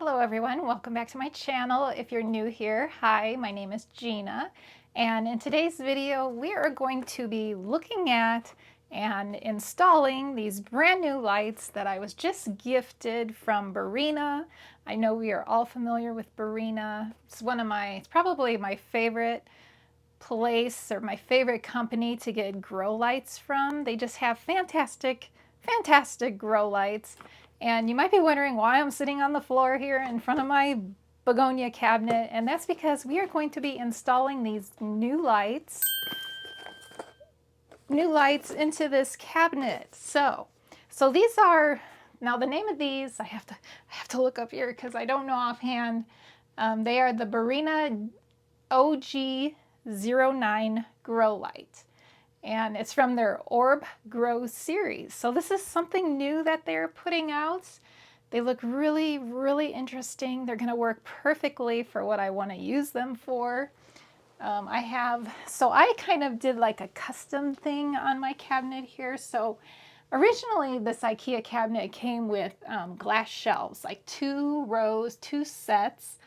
Hello everyone, welcome back to my channel. If you're new here, hi, my name is Gina, and in today's video we are going to be looking at and installing these brand new lights that I was just gifted from Begonia. I know we are all familiar with Begonia. It's probably my favorite place or my favorite company to get grow lights from. They just have fantastic grow lights. And you might be wondering why I'm sitting on the floor here in front of my begonia cabinet, and that's because we are going to be installing these new lights into this cabinet. So these are, now the name of these, I have to look up here because I don't know offhand. They are the Begonia OG09 grow light. And it's from their Orbgrow series. So this is something new that they're putting out. They look really, really interesting. They're gonna work perfectly for what I wanna use them for. I kind of did like a custom thing on my cabinet here. So originally this Ikea cabinet came with glass shelves, like 2 rows, 2 sets,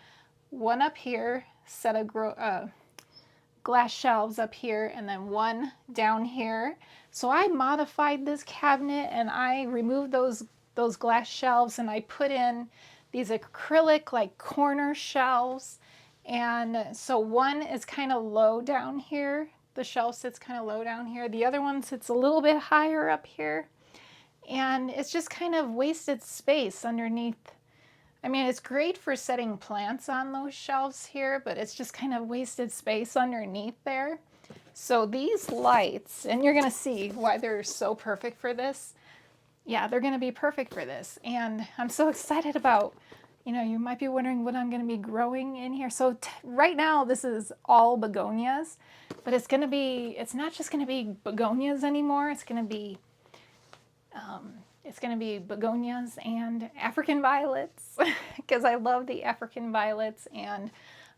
one up here, set of glass shelves up here, and then one down here. So I modified this cabinet and I removed those glass shelves and I put in these acrylic like corner shelves. And so one is kind of low down here. The shelf sits kind of low down here. The other one sits a little bit higher up here. And it's just kind of wasted space underneath. I mean, it's great for setting plants on those shelves here, but it's just kind of wasted space underneath there. So these lights, and you're gonna see why they're so perfect for this. Yeah, they're gonna be perfect for this. And I'm so excited about, you might be wondering what I'm gonna be growing in here. So right now, this is all begonias, but it's not just gonna be begonias anymore. It's gonna be begonias and African violets because I love the African violets, and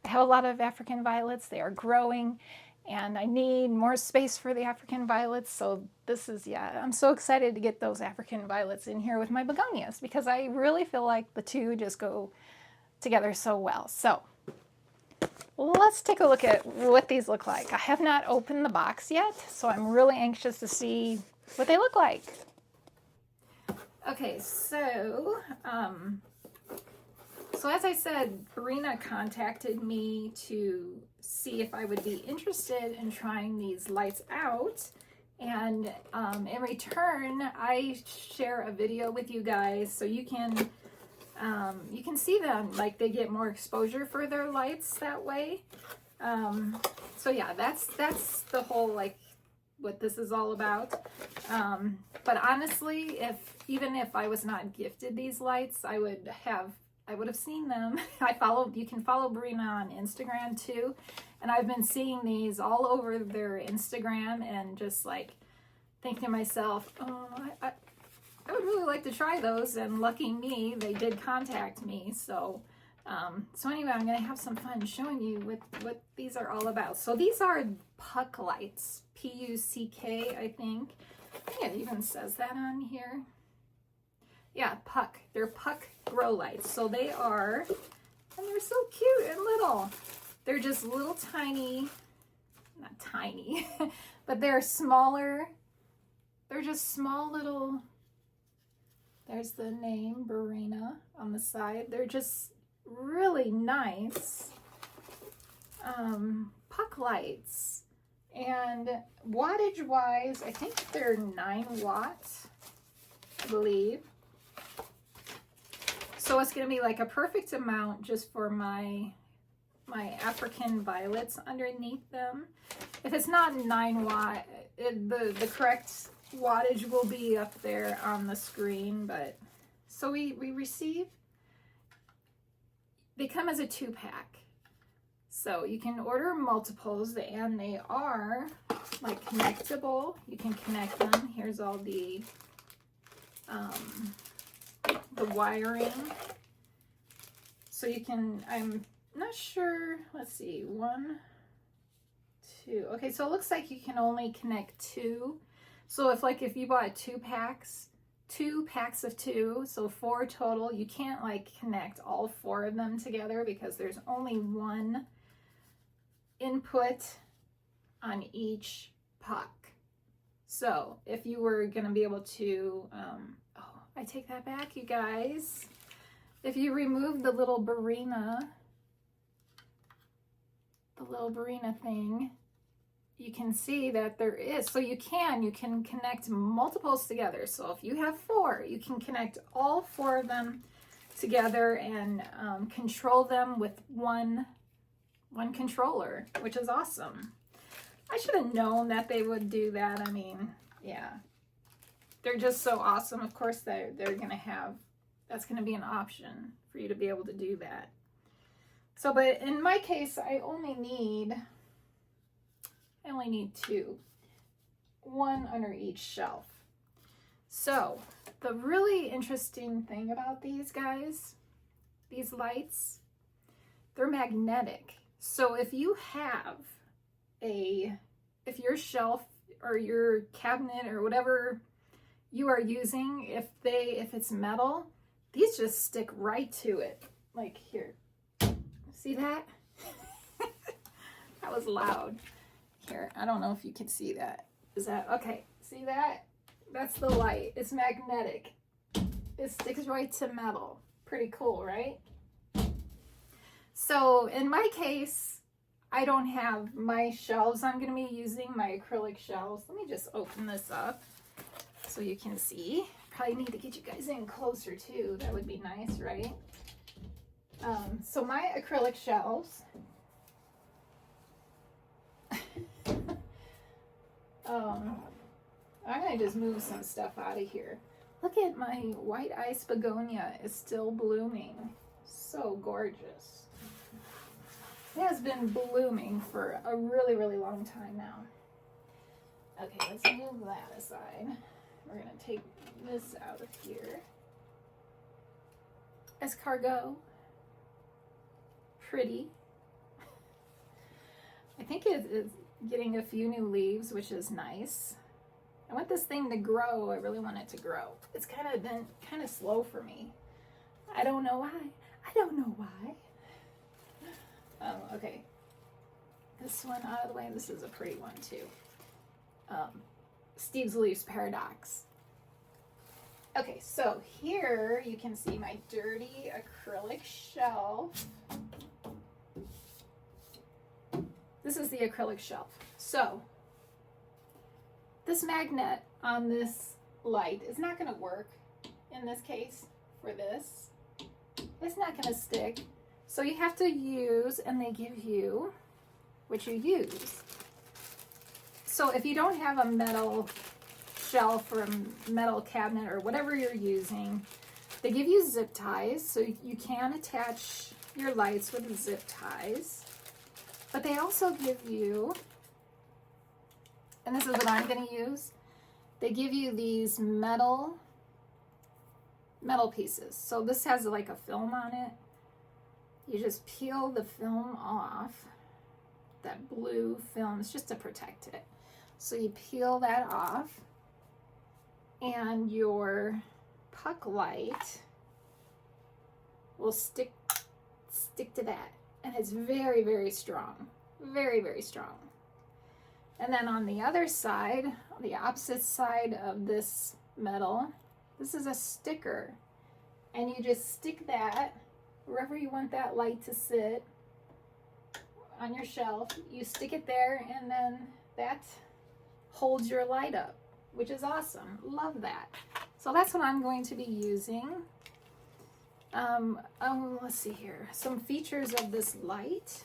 I have a lot of African violets. They are growing and I need more space for the African violets. So I'm so excited to get those African violets in here with my begonias because I really feel like the two just go together so well. So let's take a look at what these look like. I have not opened the box yet, so I'm really anxious to see what they look like. Okay, so as I said, Begonia contacted me to see if I would be interested in trying these lights out. And in return, I share a video with you guys so you can see them. Like, they get more exposure for their lights that way. So yeah, that's the whole, like, what this is all about. But honestly, even if I was not gifted these lights, I would have seen them. You can follow Begonia on Instagram too, and I've been seeing these all over their Instagram and just like thinking to myself, oh, I would really like to try those, and lucky me, they did contact me. So anyway, I'm gonna have some fun showing you what these are all about. So these are puck lights, P-U-C-K, I think it even says that on here. Yeah, puck. They're puck grow lights. So they are, and they're so cute and little. They're just little tiny, not tiny, but they're smaller. They're just small little, there's the name, Begonia, on the side. They're just really nice puck lights. And wattage wise, I think they're 9 watts, I believe. So it's gonna be like a perfect amount just for my African violets underneath them. If it's not 9 watt, the correct wattage will be up there on the screen. But so we receive, they come as a 2-pack. So you can order multiples, and they are like connectable. You can connect them. Here's all the wiring. So you can, I'm not sure, let's see, 1, 2. Okay, so it looks like you can only connect 2. So if you bought 2 packs, 2 packs of 2, so 4 total. You can't like connect all 4 of them together because there's only 1 input on each puck. So if you were going to be able to, oh, I take that back, you guys. If you remove the little Berina thing, you can see that there is, so you can connect multiples together. So if you have 4, you can connect all 4 of them together and control them with one controller, which is awesome. I should have known that they would do that. I mean, yeah, they're just so awesome. Of course, they're gonna have, that's gonna be an option for you to be able to do that. So, but in my case, I only need 2, 1 under each shelf. So the really interesting thing about these guys, these lights, they're magnetic. So if you have if your shelf or your cabinet or whatever you are using, if it's metal, these just stick right to it. Like here, see that? That was loud. Here, I don't know if you can see that. Is that okay? See that? That's the light. It's magnetic. It sticks right to metal. Pretty cool, right? So in my case, I don't have my shelves. I'm going to be using my acrylic shelves. Let me just open this up so you can see. Probably need to get you guys in closer too. That would be nice, right? So my acrylic shelves, I'm going to just move some stuff out of here. Look at my white ice begonia is still blooming. So gorgeous. It has been blooming for a really, really long time now. Okay, let's move that aside. We're going to take this out of here. Escargot. Pretty. I think it is getting a few new leaves, which is nice. I want this thing to grow. I really want it to grow. It's kind of been kind of slow for me. I don't know why. I don't know why. Okay. This one out of the way. This is a pretty one too. Steve's Leaves Paradox. Okay, so here you can see my dirty acrylic shelf. This is the acrylic shelf. So this magnet on this light is not going to work in this case for this. It's not going to stick. So you have to use, and they give you what you use. So if you don't have a metal shelf or a metal cabinet or whatever you're using, they give you zip ties, so you can attach your lights with zip ties. But they also give you, and this is what I'm going to use, they give you these metal pieces. So this has like a film on it. You just peel the film off, that blue film, it's just to protect it. So you peel that off, and your puck light will stick to that. And it's very, very strong. Very, very strong. And then on the other side, on the opposite side of this metal, this is a sticker. And you just stick that wherever you want that light to sit on your shelf. You stick it there, and then that holds your light up, which is awesome. Love that. So that's what I'm going to be using. Let's see here. Some features of this light.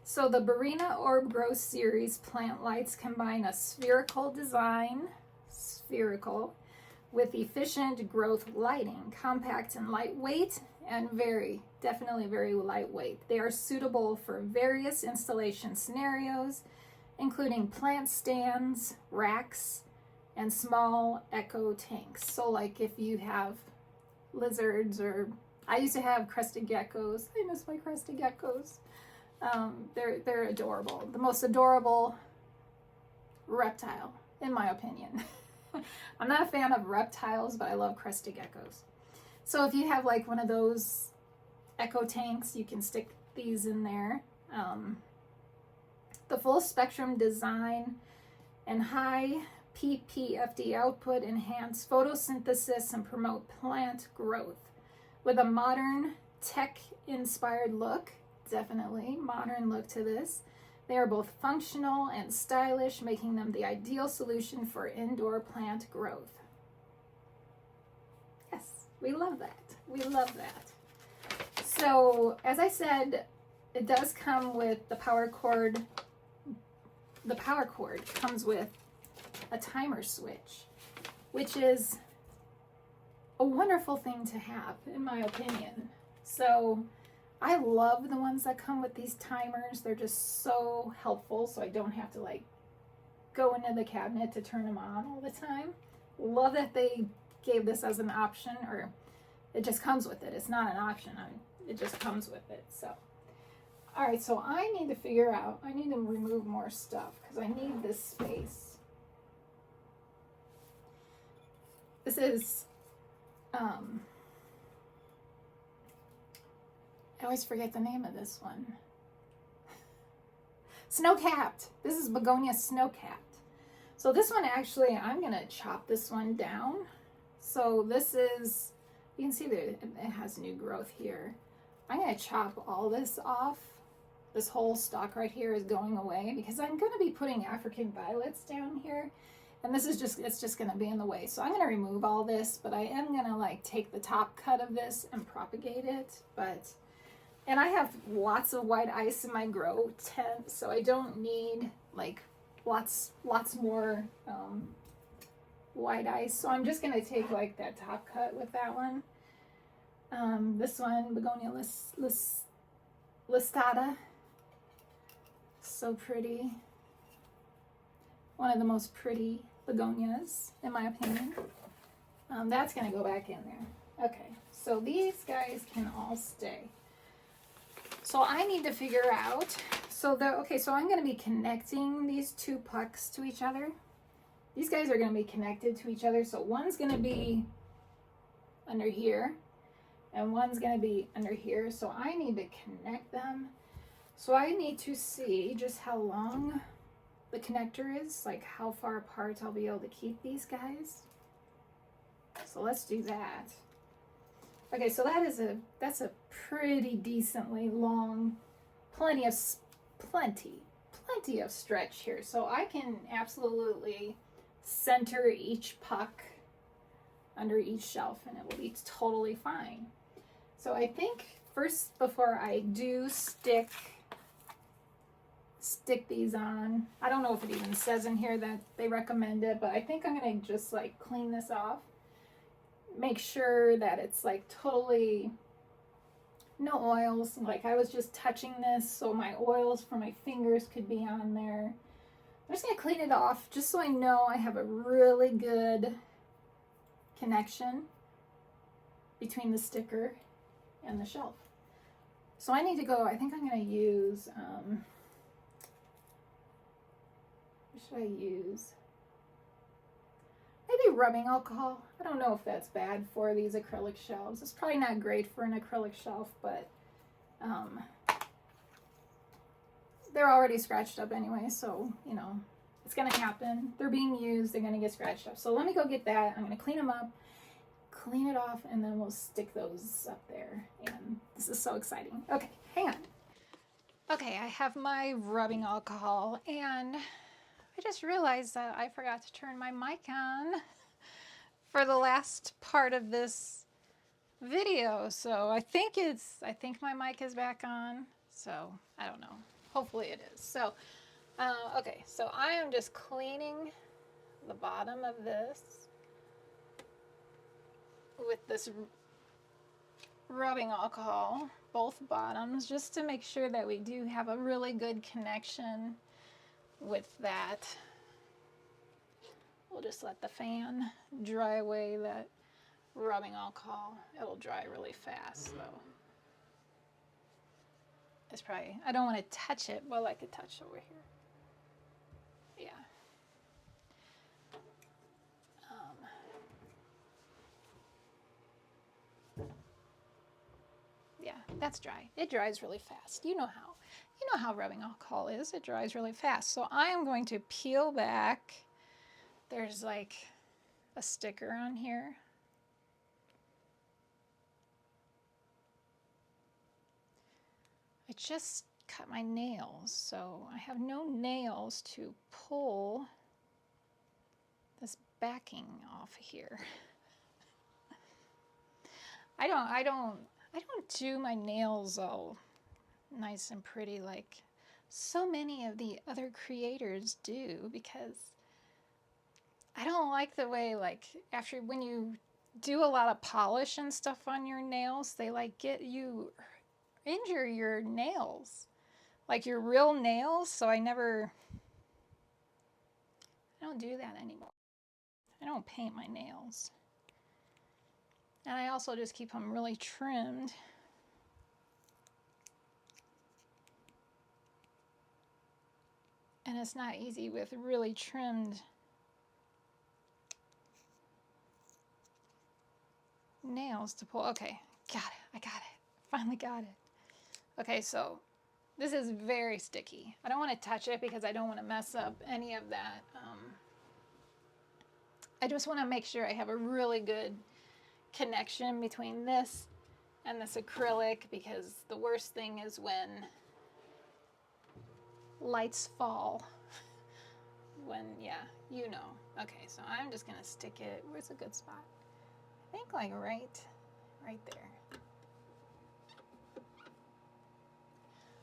So the Berina Orbgrow series plant lights combine a spherical design, with efficient growth lighting, compact and lightweight, and definitely very lightweight. They are suitable for various installation scenarios, including plant stands, racks, and small echo tanks. So like if you have lizards, or I used to have crested geckos. I miss my crested geckos. They're adorable. The most adorable reptile in my opinion. I'm not a fan of reptiles, but I love crested geckos. So if you have like one of those echo tanks, you can stick these in there. The full spectrum design and high PPFD output enhance photosynthesis and promote plant growth with a modern tech-inspired look. Definitely modern look to this. They are both functional and stylish, making them the ideal solution for indoor plant growth. Yes, we love that. We love that. So, as I said, it does come with the power cord. The power cord comes with a timer switch, which is a wonderful thing to have, in my opinion. So, I love the ones that come with these timers. They're just so helpful, so I don't have to like go into the cabinet to turn them on all the time. Love that they gave this as an option, or it just comes with it. It's not an option. It just comes with it. So, all right, so I need to figure out, I need to remove more stuff because I need this space. This is, I always forget the name of this one. Snow-capped. This is Begonia snow-capped. So this one actually, I'm going to chop this one down. So this is, you can see that it has new growth here. I'm going to chop all this off. This whole stalk right here is going away because I'm going to be putting African violets down here. And this is just, it's just going to be in the way. So I'm going to remove all this, but I am going to like take the top cut of this and propagate it. And I have lots of white ice in my grow tent, so I don't need like lots more white ice. So I'm just going to take like that top cut with that one. This one, Begonia listata. So pretty. One of the most pretty begonias, in my opinion. That's going to go back in there. Okay, so these guys can all stay. So I need to figure out, so I'm going to be connecting these two pucks to each other. These guys are going to be connected to each other. So one's going to be under here and one's going to be under here. So I need to connect them. So I need to see just how long the connector is, like how far apart I'll be able to keep these guys. So let's do that. Okay, so that's a pretty decently long, plenty of stretch here. So I can absolutely center each puck under each shelf and it will be totally fine. So I think first, before I do stick these on, I don't know if it even says in here that they recommend it, but I think I'm gonna just like clean this off. Make sure that it's like totally no oils. Like I was just touching this so my oils from my fingers could be on there. I'm just gonna clean it off just so I know I have a really good connection between the sticker and the shelf. So I need to go, I think I'm gonna use, what should I use? Maybe rubbing alcohol. I don't know if that's bad for these acrylic shelves. It's probably not great for an acrylic shelf, but they're already scratched up anyway, so, you know, it's going to happen. They're being used. They're going to get scratched up. So let me go get that. I'm going to clean them up, clean it off, and then we'll stick those up there. And this is so exciting. Okay, hang on. Okay, I have my rubbing alcohol, and I just realized that I forgot to turn my mic on for the last part of this video. So I think my mic is back on. So I don't know. Hopefully it is. So, okay. So I am just cleaning the bottom of this with this rubbing alcohol, both bottoms, just to make sure that we do have a really good connection with that. We'll just let the fan dry away that rubbing alcohol. It'll dry really fast though. It's probably, I don't want to touch it. Well, I could touch over here. Yeah. That's dry. It dries really fast. You know how rubbing alcohol is. It dries really fast. So I am going to peel back. There's like a sticker on here. I just cut my nails, so I have no nails to pull this backing off here. I don't do my nails all nice and pretty like so many of the other creators do, because I don't like the way, like, after when you do a lot of polish and stuff on your nails, they like injure your nails, like your real nails. So I don't do that anymore. I don't paint my nails. And I also just keep them really trimmed. And it's not easy with really trimmed nails to pull. Okay, got it. I got it. Finally got it. Okay, so this is very sticky. I don't want to touch it because I don't want to mess up any of that. I just want to make sure I have a really good connection between this and this acrylic, because the worst thing is when lights fall. When, yeah, you know. Okay, so I'm just gonna stick it. Where's a good spot? I think like right there.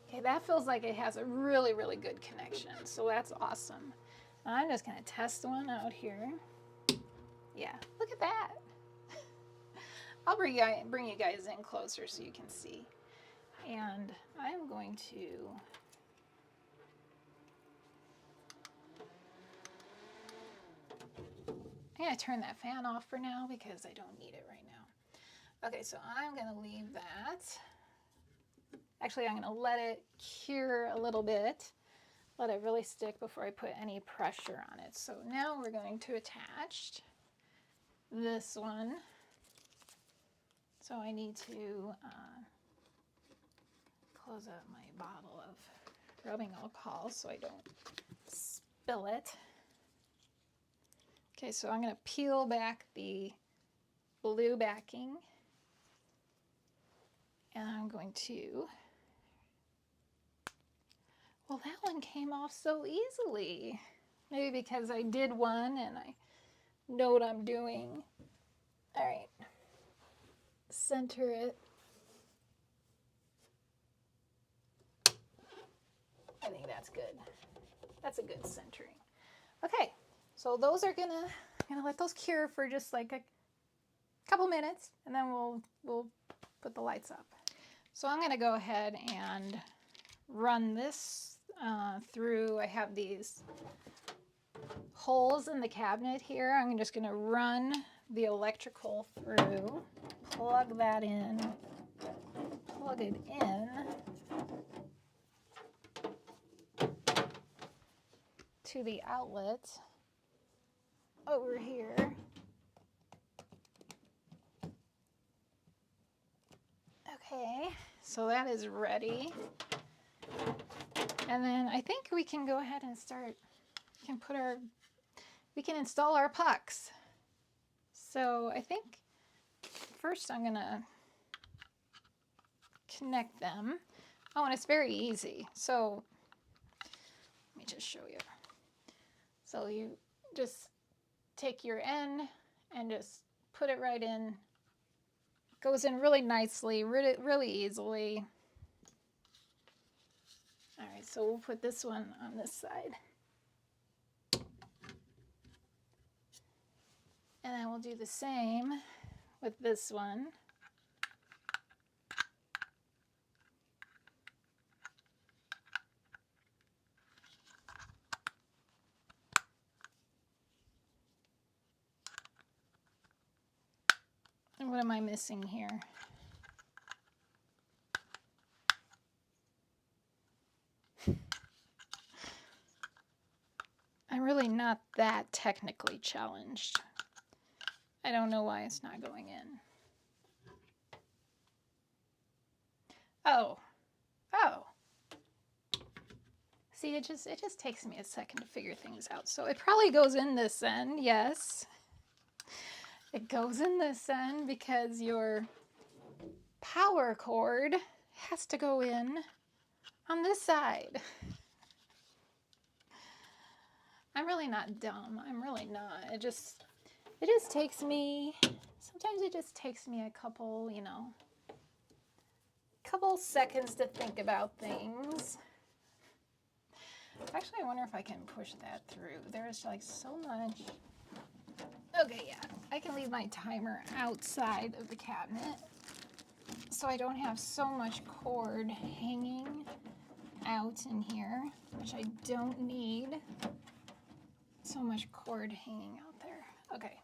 Okay, that feels like it has a really, really good connection. So that's awesome. I'm just gonna test one out here. Yeah, look at that. I'll bring you guys in closer so you can see. And I'm going to turn that fan off for now because I don't need it right now. Okay, so I'm gonna leave that. Actually, I'm gonna let it cure a little bit, let it really stick before I put any pressure on it. So now we're going to attach this one. So I need to close up my bottle of rubbing alcohol so I don't spill it. Okay, so I'm going to peel back the blue backing, and I'm going to, well, that one came off so easily. Maybe because I did one and I know what I'm doing. All right, center it. I think that's good. That's a good centering. Okay, so those are gonna let those cure for just like a couple minutes, and then we'll put the lights up. So I'm gonna go ahead and run this through. I have these holes in the cabinet here. I'm just gonna run the electrical through, plug that in, plug it in to the outlet over here. Okay, so that is ready. And then I think we can go ahead and start, we can install our pucks. So I think first I'm gonna connect them. Oh, and it's very easy. So let me just show you. So you just take your end and just put it right in. Goes in really nicely, really easily. All right, so we'll put this one on this side. And then we'll do the same with this one. And what am I missing here? I'm really not that technically challenged. I don't know why it's not going in. Oh, oh. See, it just takes me a second to figure things out. So it probably goes in this end, yes. It goes in this end because your power cord has to go in on this side. I'm really not dumb. I'm really not. It just takes me, sometimes it just takes me a couple, you know, couple seconds to think about things. Actually, I wonder if I can push that through. There's like so much. Okay, yeah, I can leave my timer outside of the cabinet so I don't have so much cord hanging out in here, which I don't need so much cord hanging out there. Okay,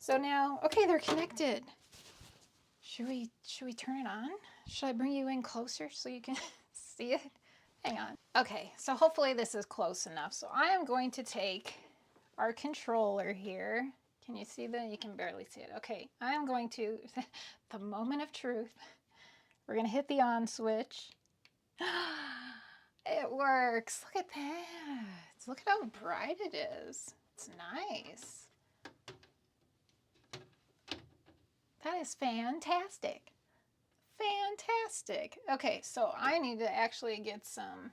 so now, okay, they're connected. Should we turn it on? Should I bring you in closer so you can see it? Hang on. Okay, so hopefully this is close enough. So I am going to take our controller here. Can you see that? You can barely see it. Okay, I am going to, the moment of truth, we're going to hit the on switch. It works. Look at that. Look at how bright it is. It's nice. That is fantastic. Fantastic. Okay, so I need to actually get some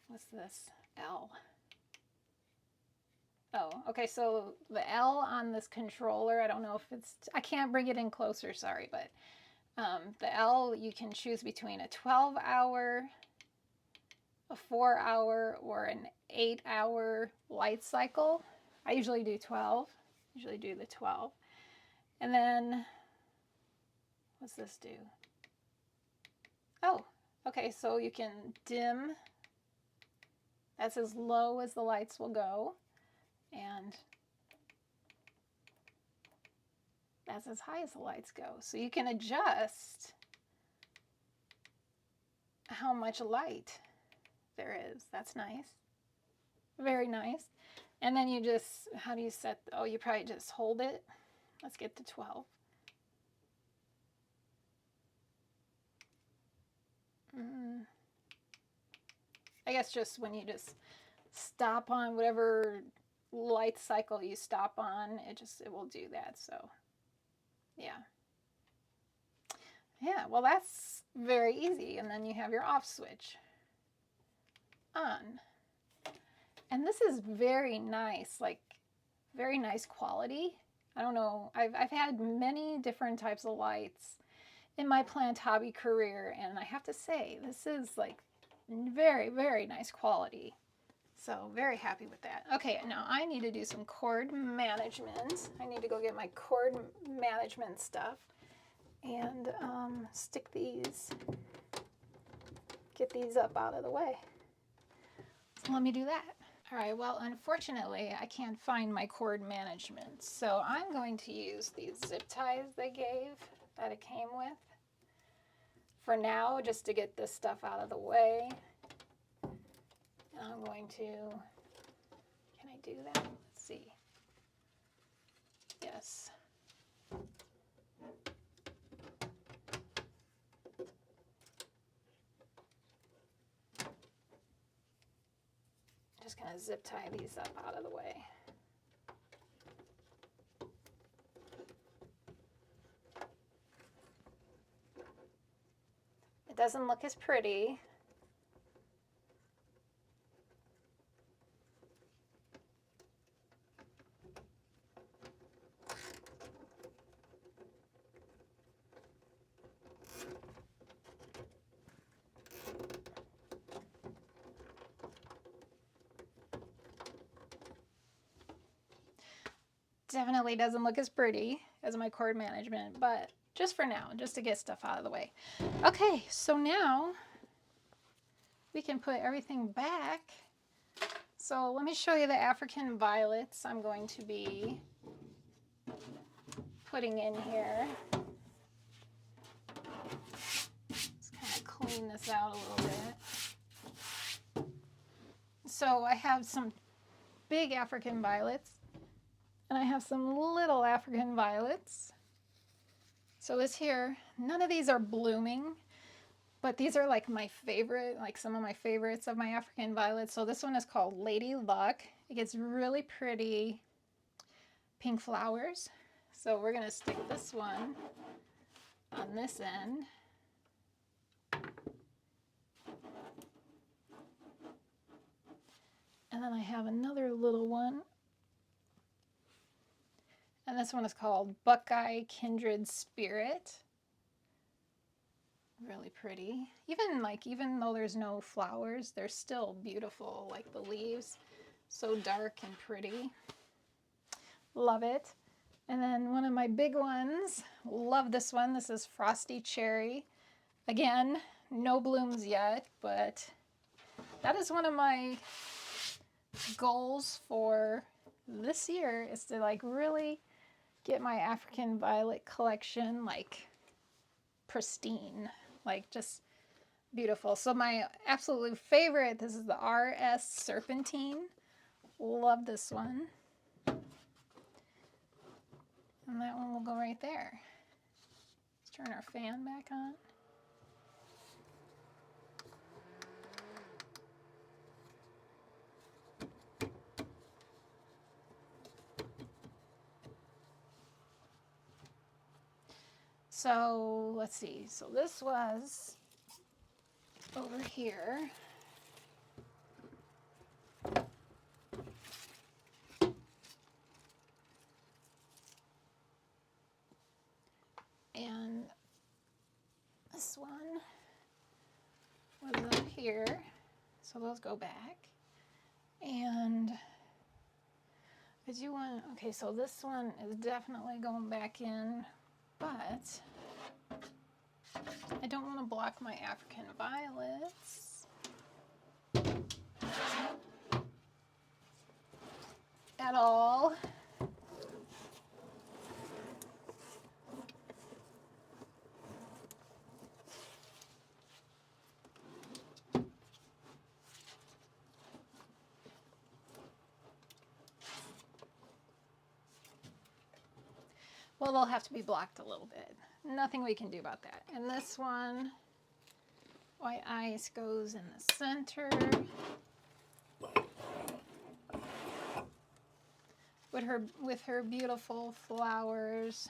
what's this? L. Oh, okay, so the L on this controller, I don't know if it's, I can't bring it in closer, sorry, but the L, you can choose between a 12-hour, a 4-hour, or an 8-hour light cycle. I usually do 12, usually do the 12. And then, what's this do? Oh, okay, so you can dim. That's as low as the lights will go. And that's as high as the lights go. So you can adjust how much light there is. That's nice. Very nice. And then you just, how do you set, oh, you probably just hold it. Let's get to 12. I guess just when you just stop on whatever light cycle you stop on, it will do that. So yeah, well, that's very easy. And then you have your off switch on, and this is very nice, like very nice quality. I don't know, I've had many different types of lights in my plant hobby career, and I have to say this is like very, very nice quality. So very happy with that. Okay, now I need to do some cord management. I need to go get my cord management stuff and stick these, get these up out of the way. So let me do that. All right, well, unfortunately, I can't find my cord management. So I'm going to use these zip ties they gave, that it came with, for now, just to get this stuff out of the way. I'm going to, can I do that? Let's see. Yes. Just gonna zip tie these up out of the way. It doesn't look as pretty. Definitely doesn't look as pretty as my cord management, but just for now, just to get stuff out of the way. Okay, so now we can put everything back. So let me show you the African violets I'm going to be putting in here. Let's kind of clean this out a little bit. So I have some big African violets. And I have some little African violets. So this here, none of these are blooming, but these are like my favorite, like some of my favorites of my African violets. So this one is called Lady Luck. It gets really pretty pink flowers. So we're gonna stick this one on this end. And then I have another little one. And this one is called Buckeye Kindred Spirit. Really pretty. Even though there's no flowers, they're still beautiful, like the leaves. So dark and pretty. Love it. And then one of my big ones, love this one. This is Frosty Cherry. Again, no blooms yet, but that is one of my goals for this year, is to like really get my African violet collection like pristine, like just beautiful. So my absolute favorite, this is the RS Serpentine. Love this one. And that one will go right there. Let's turn our fan back on. So let's see. So this was over here. And this one was up here. So those go back. And I do want, okay, so this one is definitely going back in, but I don't want to block my African violets at all. Well, they'll have to be blocked a little bit. Nothing we can do about that. And this one, white ice goes in the center. With her beautiful flowers.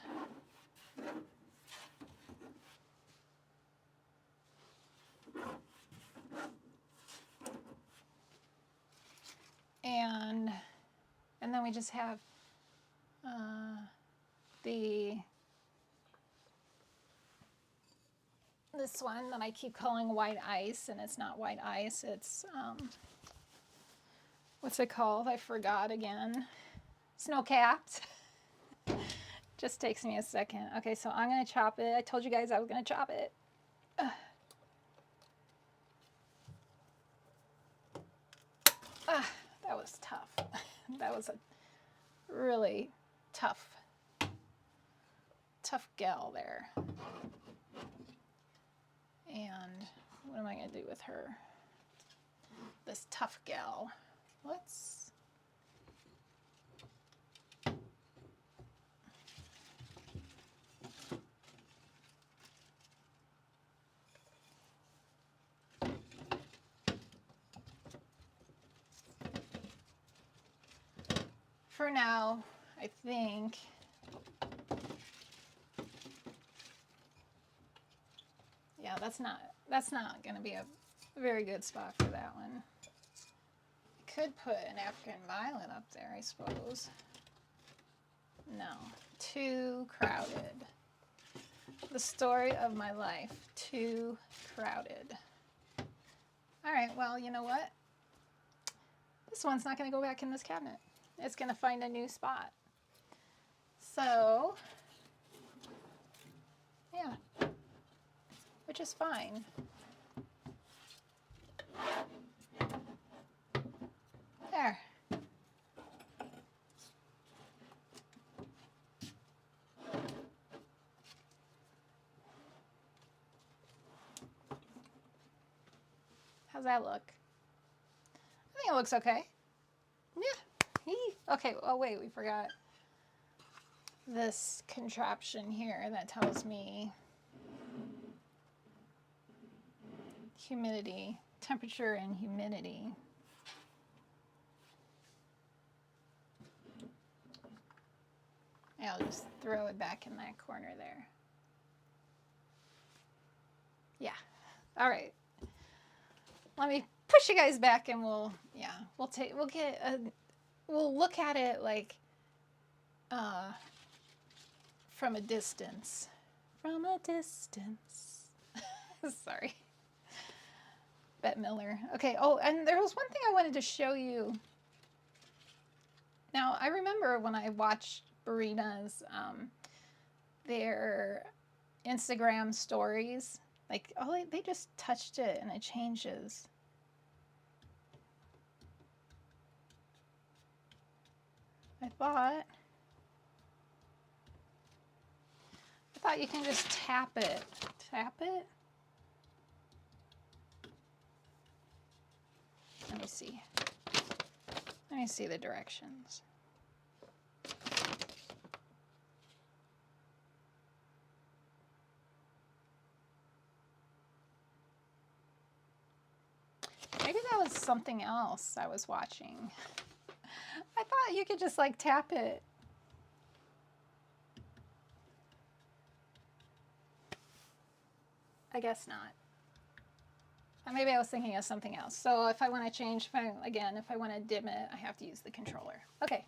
And then we just have this one that I keep calling white ice, and it's not white ice, it's what's it called? I forgot again. Snow-capped. Just takes me a second. Okay, so I'm gonna chop it. I told you guys I was gonna chop it. That was tough. That was a really tough gal there. And what am I gonna do with her? This tough gal. Let's for now, I think yeah, that's not going to be a very good spot for that one. I could put an African violet up there, I suppose. No, too crowded. The story of my life, too crowded. All right, well, you know what? This one's not going to go back in this cabinet. It's going to find a new spot. So, yeah, which is fine. There. How's that look? I think it looks okay. Yeah. Okay, oh wait, we forgot. this contraption here that tells me humidity, temperature and humidity. I'll just throw it back in that corner there. Yeah. All right. Let me push you guys back and we'll look at it like from a distance. From a distance. Sorry. Bette Miller. Okay, oh, and there was one thing I wanted to show you. Now, I remember when I watched Berina's, their Instagram stories, like, oh, they just touched it and it changes. I thought you can just tap it. Tap it? Let me see. Let me see the directions. Maybe that was something else I was watching. I thought you could just like tap it. I guess not. Maybe I was thinking of something else. So if I want to change, if I want to dim it, I have to use the controller. Okay.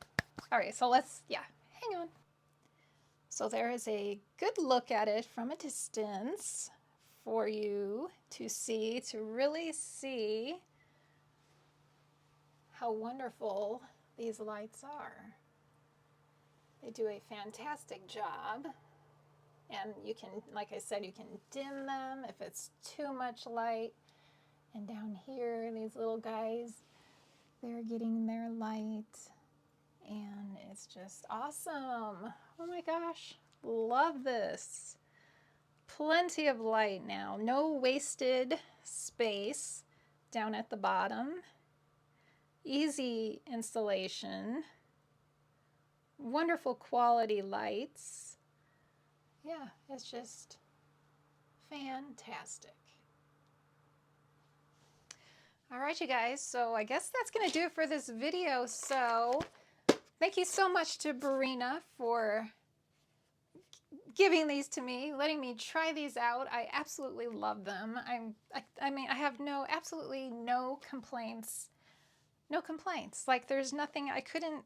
All right. So let's, hang on. So there is a good look at it from a distance for you to see, to really see how wonderful these lights are. They do a fantastic job. And you can, like I said, you can dim them if it's too much light. And down here, these little guys, they're getting their light. And it's just awesome. Oh my gosh, love this. Plenty of light now. No wasted space down at the bottom. Easy installation. Wonderful quality lights. Yeah, it's just fantastic. All right, you guys, so I guess that's going to do it for this video. So thank you so much to Berina for giving these to me, letting me try these out. I absolutely love them. I mean, I have absolutely no complaints. No complaints. Like there's nothing I can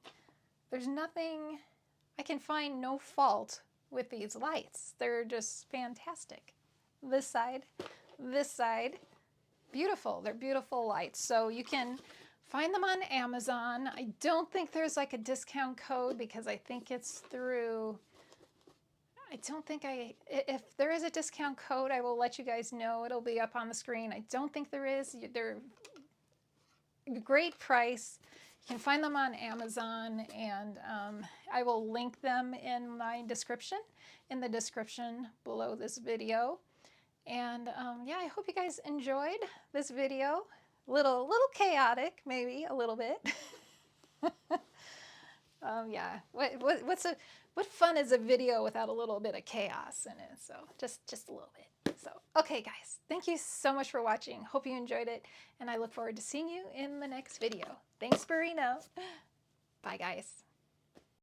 find no fault with these lights. They're just fantastic. This side, beautiful. They're beautiful lights. So you can find them on Amazon. I don't think there's like a discount code because I think it's through, if there is a discount code, I will let you guys know. It'll be up on the screen. I don't think there is. They're a great price. You can find them on Amazon, and I will link them in my description, below this video. And yeah, I hope you guys enjoyed this video. Little chaotic, maybe a little bit. Yeah, what fun is a video without a little bit of chaos in it? So just a little bit. So okay, guys, thank you so much for watching. Hope you enjoyed it, and I look forward to seeing you in the next video. Thanks, Berina. Bye, guys.